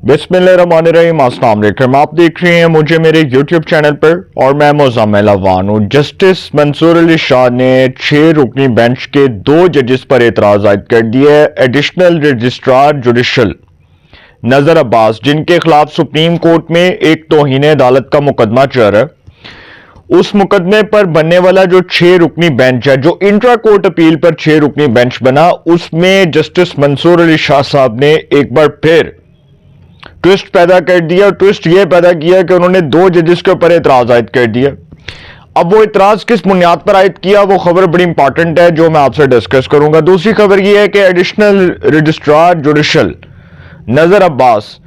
बिस्मिल्लाहिर्रहमानिर्रहीम, अस्सलाम वालेकुम। आप देख रहे हैं मुझे मेरे YouTube चैनल पर और मैं मुज़म्मिल अवान हूँ। जस्टिस मंसूर अली शाह ने 6 रुकनी बेंच के 2 जजेस पर एतराज़ आयद कर दिया है। एडिशनल रजिस्ट्रार जुडिशल नज़र अब्बास, जिनके खिलाफ सुप्रीम कोर्ट में एक तौहीन अदालत का मुकदमा चल रहा है, उस मुकदमे पर बनने वाला जो 6 रुकनी बेंच है, जो इंट्रा कोर्ट अपील पर 6 रुकनी बेंच बना, उसमें जस्टिस मंसूर अली शाह साहब ने एक बार फिर ट्विस्ट पैदा कर दिया। ट्विस्ट ये पैदा किया कि उन्होंने 2 जजेस के ऊपर एतराज आयद कर दिया। अब वो एतराज किस बुनियाद पर आयद किया, वो खबर बड़ी इंपॉर्टेंट है जो मैं आपसे डिस्कस करूंगा। दूसरी खबर ये है कि एडिशनल रजिस्ट्रार जुडिशल नजर अब्बास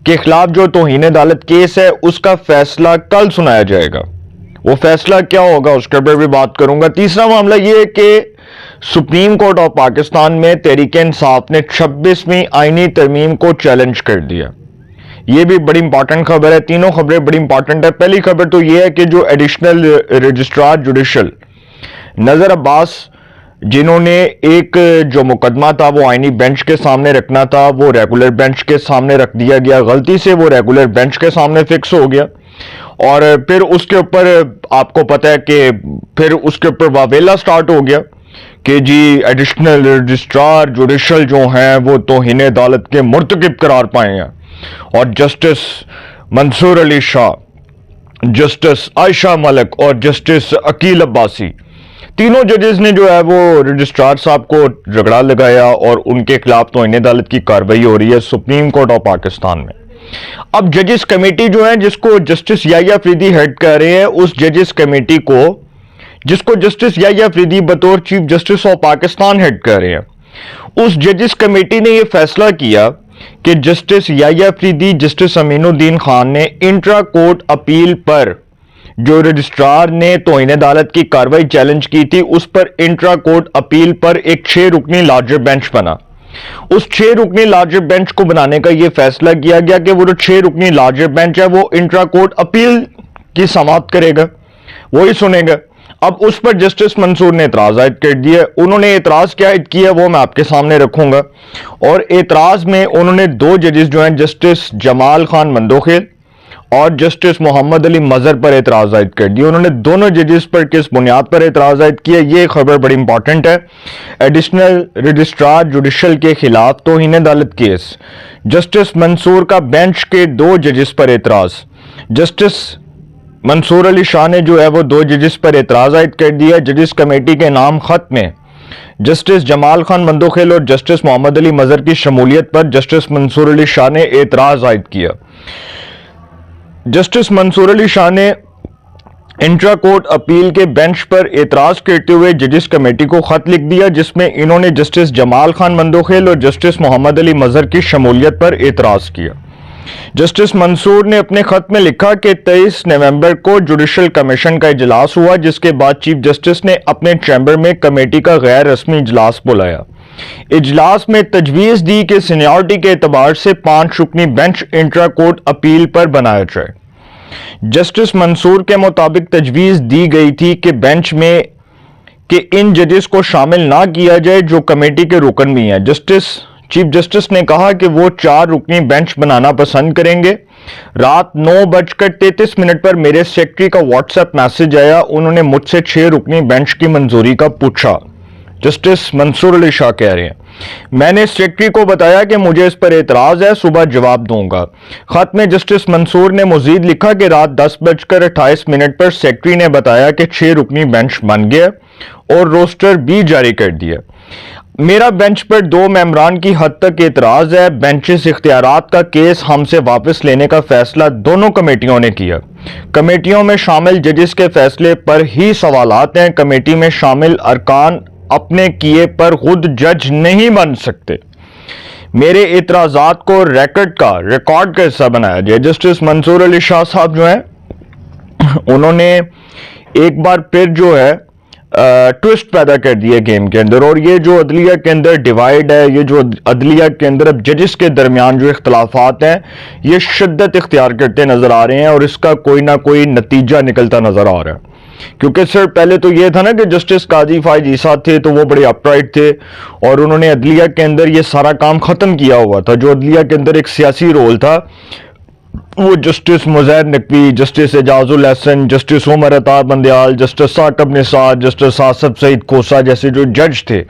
के खिलाफ जो तौहीन अदालत केस है, उसका फैसला कल सुनाया जाएगा। वो फैसला क्या होगा उसके ऊपर भी बात करूंगा। तीसरा मामला यह है कि सुप्रीम कोर्ट ऑफ पाकिस्तान में तहरीक-ए-इंसाफ ने 26वीं आईनी तरमीम को चैलेंज कर दिया। यह भी बड़ी इंपॉर्टेंट खबर है। तीनों खबरें बड़ी इंपॉर्टेंट है। पहली खबर तो यह है कि जो एडिशनल रजिस्ट्रार जुडिशल नजर अब्बास, जिन्होंने एक जो मुकदमा था वो आईनी बेंच के सामने रखना था, वो रेगुलर बेंच के सामने रख दिया गया। गलती से वो रेगुलर बेंच के सामने फिक्स हो गया और फिर उसके ऊपर आपको पता है कि फिर उसके ऊपर वावेला स्टार्ट हो गया कि जी एडिशनल रजिस्ट्रार जुडिशल जो हैं वो तौहीन अदालत के मुर्तकिब करार पाए हैं और जस्टिस मंसूर अली शाह, जस्टिस आयशा मलिक और जस्टिस अकील अब्बासी, तीनों जजेस ने जो है वो रजिस्ट्रार साहब को झगड़ा लगाया और उनके खिलाफ तौहीन अदालत की कार्रवाई हो रही है सुप्रीम कोर्ट ऑफ पाकिस्तान में। अब जजेस कमेटी जो है, जिसको जस्टिस याह्या अफरीदी हेड कर रहे हैं, उस जजेस कमेटी को, जिसको जस्टिस याह्या अफरीदी बतौर chief justice of Pakistan head कर रहे हैं, उस जजेस कमेटी ने यह फैसला किया कि जस्टिस याह्या अफरीदी, जस्टिस अमीनुद्दीन खान ने इंट्रा कोर्ट अपील पर जो रजिस्ट्रार ने तौहीन अदालत की कार्रवाई चैलेंज की थी, उस पर इंट्रा कोर्ट अपील पर एक 6 रुकनी लार्जर बेंच बना। उस 6 रुकनी लार्जर बेंच को बनाने का यह फैसला किया गया कि वो जो 6 रुकनी लार्जर बेंच है वो इंट्रा कोर्ट अपील की समाअत करेगा, वही सुनेगा। अब उस पर जस्टिस मंसूर ने एतराज आयद कर दिया। उन्होंने एतराज क्या आयद किया वो मैं आपके सामने रखूंगा। और एतराज में उन्होंने 2 जजेस जो हैं, जस्टिस जमाल खान मंदोखेल और जस्टिस मोहम्मद अली मजहर पर एतराज आयद कर दिया। उन्होंने दोनों जजेस पर किस बुनियाद पर एतराज आयद किया, ये खबर बड़ी इंपॉर्टेंट है। एडिशनल रजिस्ट्रार जुडिशल के खिलाफ तौहीन अदालत केस, जस्टिस मंसूर का बेंच के 2 जजेस पर एतराज। जस्टिस मंसूर अली शाह ने जो है वो 2 जजेस पर एतराज आयद कर दिया। जजेस कमेटी के नाम खत में जस्टिस जमाल खान मंदोखेल और जस्टिस मोहम्मद अली मजहर की शमूलियत पर जस्टिस मंसूर अली शाह ने एतराज आयद किया। जस्टिस मंसूर अली शाह ने इंट्रा कोर्ट अपील के बेंच पर एतराज करते हुए जजेस कमेटी को खत लिख दिया, जिसमें इन्होंने जस्टिस जमाल खान मंदोखेल और जस्टिस मोहम्मद अली मजहर की शमूलियत पर एतराज किया। जस्टिस मंसूर ने अपने खत में लिखा कि 23 नवंबर को जुडिशल कमीशन का इजलास हुआ, जिसके बाद चीफ जस्टिस ने अपने चैम्बर में कमेटी का गैर रस्मी इजलास बुलाया। इजलास में तजवीज़ दी कि सीनियरिटी के एतबार से 5 रुकनी बेंच इंट्रा कोर्ट अपील पर बनाया जाए। जस्टिस मंसूर के मुताबिक तजवीज़ दी गई थी कि बेंच में कि इन जजेस को शामिल ना किया जाए जो कमेटी के रुकन भी हैं। चीफ जस्टिस ने कहा कि वो 4 रुकनी बेंच बनाना पसंद करेंगे। रात 9:33 पर मेरे सेक्रेटरी का व्हाट्सएप मैसेज आया। उन्होंने मुझसे 6 रुकनी बेंच की मंजूरी का पूछा। जस्टिस मंसूर अली शाह कह रहे हैं, मैंने सेक्रेटरी को बताया कि मुझे इस पर एतराज है, सुबह जवाब दूंगा। खत में जस्टिस मंसूर ने मजीद लिखा कि रात 10:28 पर सेक्रेटरी ने बताया कि 6 रुकनी बेंच बन गया और रोस्टर भी जारी कर दिया। मेरा बेंच पर 2 मेंबरान की हद तक एतराज है। बेंचेस इख्तियारात का केस हमसे वापस लेने का फैसला दोनों कमेटियों ने किया। कमेटियों में शामिल जजेस के फैसले पर ही सवालात हैं। कमेटी में शामिल अरकान अपने किए पर खुद जज नहीं बन सकते। मेरे एतराजात को रिकॉर्ड का हिस्सा बनाया जाए। जस्टिस मंसूर अली शाह साहब जो हैं, उन्होंने एक बार फिर जो है ट्विस्ट पैदा कर दिया गेम के अंदर। और ये जो अदलिया के अंदर डिवाइड है, ये जो अदलिया के अंदर अब जजेस के दरमियान जो इख्तलाफात हैं, ये शिद्दत इख्तियार करते नजर आ रहे हैं और इसका कोई ना कोई नतीजा निकलता नजर आ रहा है। क्योंकि सर पहले तो ये था ना कि जस्टिस काजी फाइज ईसा थे तो वो बड़े अपराइट थे और उन्होंने अदलिया के अंदर ये सारा काम खत्म किया हुआ था। जो अदलिया के अंदर एक सियासी रोल था वो justice Muzair Naqvi, justice Ejazul Hasan, justice Umar Ata Bandial, justice Saqib Nisar, justice Asif Saeed Khosa जैसे जो जज थे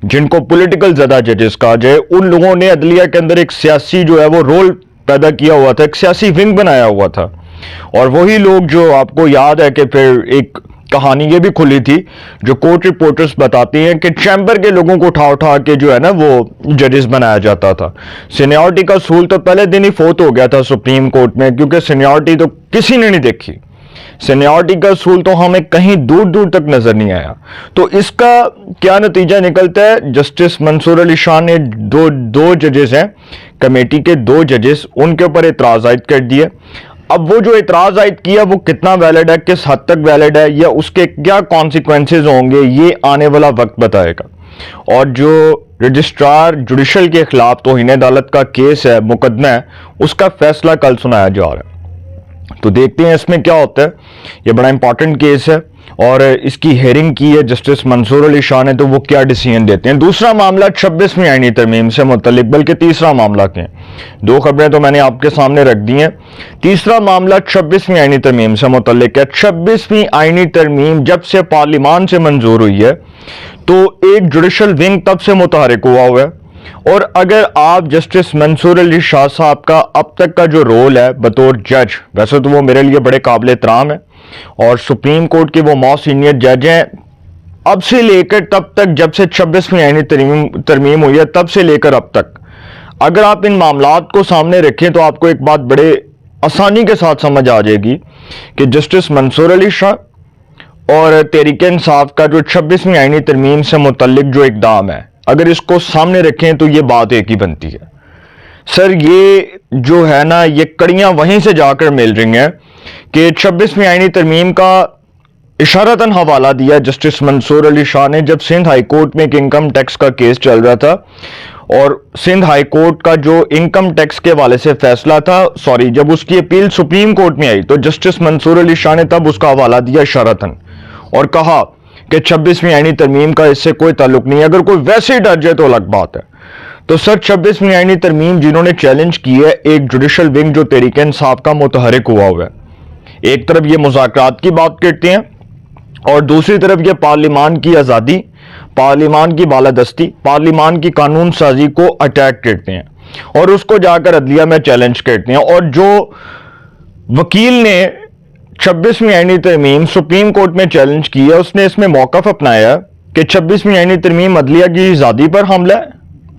जिनको पॉलिटिकल ज़्यादा जजेस कहा जाए, उन लोगों ने अदलिया के अंदर एक सियासी जो है वो रोल पैदा किया हुआ था, एक सियासी विंग बनाया हुआ था। और वही लोग जो आपको याद है कि फिर एक कहानी ये भी खुली थी जो कोर्ट रिपोर्टर्स बताते हैं कि चैम्बर के लोगों को उठा उठा के जो है ना वो जजेस बनाया जाता था। सीनियरिटी का असूल तो पहले दिन ही फोत हो गया था सुप्रीम कोर्ट में, क्योंकि सीनियरिटी तो किसी ने नहीं देखी। सीनियरिटी का असूल तो हमें कहीं दूर दूर तक नजर नहीं आया। तो इसका क्या नतीजा निकलता है? जस्टिस मंसूर अली शाह ने दो जजेस हैं कमेटी के, दो जजेस, उनके ऊपर एतराज आयद कर दिए। अब वो जो एतराज आयद किया वो कितना वैलिड है, किस हद तक वैलिड है, या उसके क्या कॉन्सिक्वेंसेज होंगे, ये आने वाला वक्त बताएगा। और जो रजिस्ट्रार जुडिशल के खिलाफ तौहीन अदालत का केस है, मुकदमा है, उसका फैसला कल सुनाया जा रहा है। तो देखते हैं इसमें क्या होता है। ये बड़ा इंपॉर्टेंट केस है और इसकी हेयरिंग की है जस्टिस मंसूर अली शाह ने, तो वो क्या डिसीजन देते हैं। दूसरा मामला 26वीं आईनी तरमीम से मुतल्लिक, बल्कि तीसरा मामला के दो खबरें तो मैंने आपके सामने रख दी हैं। तीसरा मामला 26वीं आईनी तरमीम से मुतल्लिक है। 26वीं आईनी तरमीम जब से पार्लियामान से मंजूर हुई है तो एक जुडिशल विंग तब से मुतहरिक हुआ है। और अगर आप जस्टिस मंसूर अली शाह साहब का अब तक का जो रोल है बतौर जज, वैसे तो वो मेरे लिए बड़े काबिल एहतराम है और सुप्रीम कोर्ट के वो मोस्ट सीनियर जज हैं, अब से लेकर तब तक जब से 26वीं आईनी तरमीम हुई है तब से लेकर अब तक, अगर आप इन मामलात को सामने रखें तो आपको एक बात बड़े आसानी के साथ समझ आ जाएगी कि जस्टिस मंसूर अली शाह और तहरीक इंसाफ का जो 26वीं आईनी तरमीम से मुतल्लिक जो इकदाम है, अगर इसको सामने रखें तो ये बात एक ही बनती है। सर ये जो है ना, ये कड़ियां वहीं से जाकर मिल रही हैं कि 26वीं आईनी तरमीम का इशारतन हवाला दिया जस्टिस मंसूर अली शाह ने जब सिंध हाई कोर्ट में एक इनकम टैक्स का केस चल रहा था। और सिंध हाई कोर्ट का जो इनकम टैक्स के हवाले से फैसला था, जब उसकी अपील सुप्रीम कोर्ट में आई तो जस्टिस मंसूर अली शाह ने तब उसका हवाला दिया इशारतन और कहा कि 26वीं आईनी तरमीम का इससे कोई ताल्लुक नहीं है। अगर कोई वैसे ही डर जाए तो अलग बात है। तो सर 26वीं आईनी तरमीम जिन्होंने चैलेंज की है, एक जुडिशल विंग जो तहरीक इंसाफ का मुतहरिक हुआ है, एक तरफ ये मुज़ाकरात की बात करते हैं और दूसरी तरफ ये पार्लियामान की आज़ादी, पार्लियामान की बालादस्ती, पार्लियामान की कानून साजी को अटैक करते हैं और उसको जाकर अदलिया में चैलेंज करते हैं। और जो वकील ने 26वीं आईनी तरमीम सुप्रीम कोर्ट में चैलेंज की है, उसने इसमें मौक़िफ़ अपनाया कि 26वीं आईनी तरमीम अदलिया की आज़ादी पर हमला है,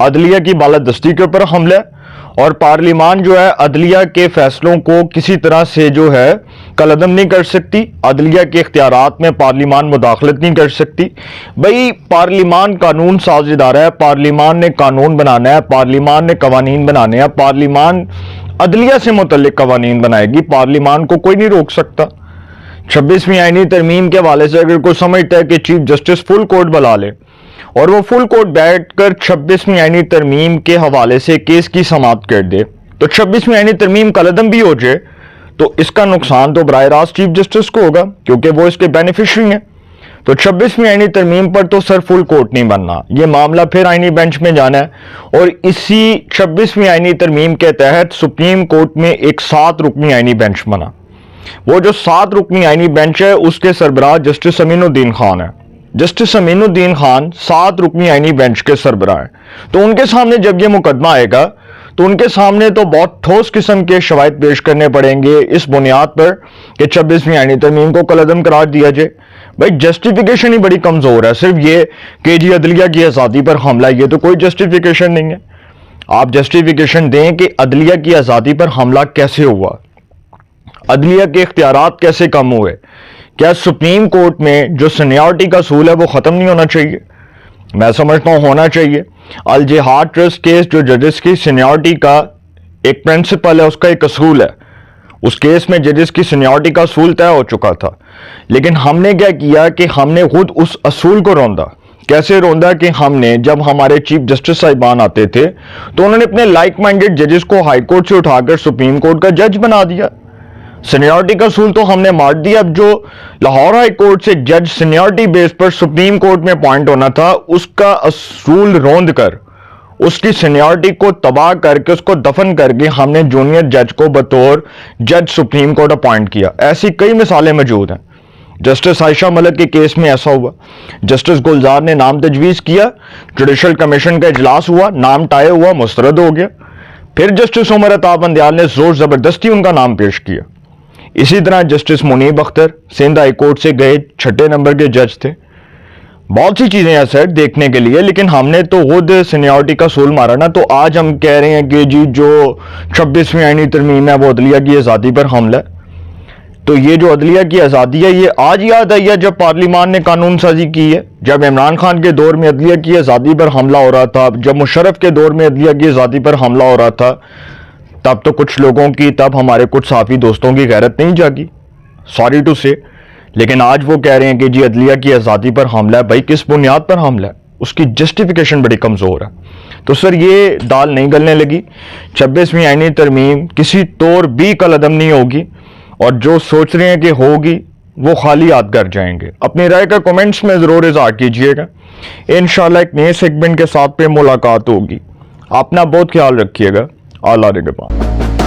अदलिया की बालादस्ती के ऊपर हमला है और पार्लियामान जो है अदलिया के फैसलों को किसी तरह से जो है कलअदम नहीं कर सकती, अदलिया के इख्तियारात में पार्लियामान मुदाखलत नहीं कर सकती। भाई पार्लियामान कानून साज इदारा है, पार्लियामान ने कानून बनाना है, पार्लियामान ने कवानीन बनाने हैं, पार्लियामान अदलिया से मुतल्लिक कवानीन बनाएगी, पार्लियामान को कोई नहीं रोक सकता। 26वीं आईनी तरमीम के हवाले से अगर कोई समझता है कि चीफ जस्टिस फुल कोर्ट बुला ले और वो फुल कोर्ट बैठकर 26वीं आईनी तरमीम के हवाले से केस की समाप्त कर दे तो 26वीं आईनी तरमीम कलअदम भी हो जाए तो इसका नुकसान तो बराह रास्त चीफ जस्टिस को होगा क्योंकि वो इसके बेनिफिशरी हैं। तो 26वीं आईनी तरमीम पर तो सर फुल कोर्ट नहीं बनना, ये मामला फिर आईनी बेंच में जाना है। और इसी 26वीं आईनी तरमीम के तहत सुप्रीम कोर्ट में एक 7 रुकनी आईनी बेंच बना। वो जो 7 रुकनी आईनी बेंच है उसके सरबराह जस्टिस अमीनुद्दीन खान है। जस्टिस अमीनुद्दीन खान 7 रुकनी आईनी बेंच के सरबराह हैं। तो उनके सामने जब ये मुकदमा आएगा तो उनके सामने तो बहुत ठोस किस्म के शवाहिद पेश करने पड़ेंगे इस बुनियाद पर कि 26वीं आईनी तरमीम को कलअदम करार दिया जाए। भाई जस्टिफिकेशन ही बड़ी कमजोर है, सिर्फ ये कि जी अदलिया की आज़ादी पर हमला, ये तो कोई जस्टिफिकेशन नहीं है। आप जस्टिफिकेशन दें कि अदलिया की आज़ादी पर हमला कैसे हुआ, अदलिया के इख्तियारात कैसे कम हुए, क्या सुप्रीम कोर्ट में जो सीनियरिटी का असूल है वो ख़त्म नहीं होना चाहिए? मैं समझता हूँ होना चाहिए। अल जिहाद ट्रस्ट केस जो जजेस की सीनियरिटी का एक प्रिंसिपल है, उसका एक असूल है, उस केस में जजेस की सीनियरिटी का असूल तय हो चुका था। लेकिन हमने क्या किया कि हमने खुद उस असूल को रौंदा। कैसे रौंदा कि हमने जब हमारे चीफ जस्टिस साहिबान आते थे तो उन्होंने अपने लाइक माइंडेड जजेस को हाई कोर्ट से उठाकर सुप्रीम कोर्ट का जज बना दिया। सीनियरिटी का असूल तो हमने मार दिया। अब जो लाहौर हाई कोर्ट से जज सीनियरिटी बेस पर सुप्रीम कोर्ट में अपॉइंट होना था, उसका असूल रोंद कर, उसकी सीनियरिटी को तबाह करके, उसको दफन करके हमने जूनियर जज को बतौर जज सुप्रीम कोर्ट अपॉइंट किया। ऐसी कई मिसालें मौजूद हैं। जस्टिस आयशा मलिक के केस में ऐसा हुआ। जस्टिस गुलजार ने नाम तजवीज़ किया, जुडिशल कमीशन का इजलास हुआ, नाम टाई हुआ, मुस्तरद हो गया। फिर जस्टिस उमर अता बंदयाल ने जोर ज़बरदस्ती उनका नाम पेश किया। इसी तरह justice Munib Akhtar Sindh high court से गए, 6 नंबर के जज थे। बहुत सी चीज़ें हैं सर देखने के लिए, लेकिन हमने तो खुद सीनियरिटी का सूल मारा ना। तो आज हम कह रहे हैं कि जी जो 26वीं आईनी तरमीम है वो अदलिया की आज़ादी पर हमला है। तो ये जो अदलिया की आज़ादी है ये आज याद आई है जब पार्लियामान ने कानून साजी की है? जब इमरान खान के दौर में अदलिया की आज़ादी पर हमला हो रहा था, जब मुशर्रफ के दौर में अदलिया की आज़ादी पर हमला हो रहा था, तब तो कुछ लोगों की, तब हमारे कुछ साफी दोस्तों की गैरत नहीं जागी, सॉरी टू से। लेकिन आज वो कह रहे हैं कि जी अदलिया की आज़ादी पर हमला है। भाई किस बुनियाद पर हमला है? उसकी जस्टिफिकेशन बड़ी कमज़ोर है। तो सर ये दाल नहीं गलने लगी। 26वीं आईनी तरमीम किसी तौर भी कलअदम नहीं होगी, और जो सोच रहे हैं कि होगी वो खाली याद कर जाएंगे। अपनी राय का कमेंट्स में ज़रूर इज़हार कीजिएगा। इंशाल्लाह एक नए सेगमेंट के साथ पे मुलाकात होगी। अपना बहुत ख्याल रखिएगा। अल्लाह निगहबान।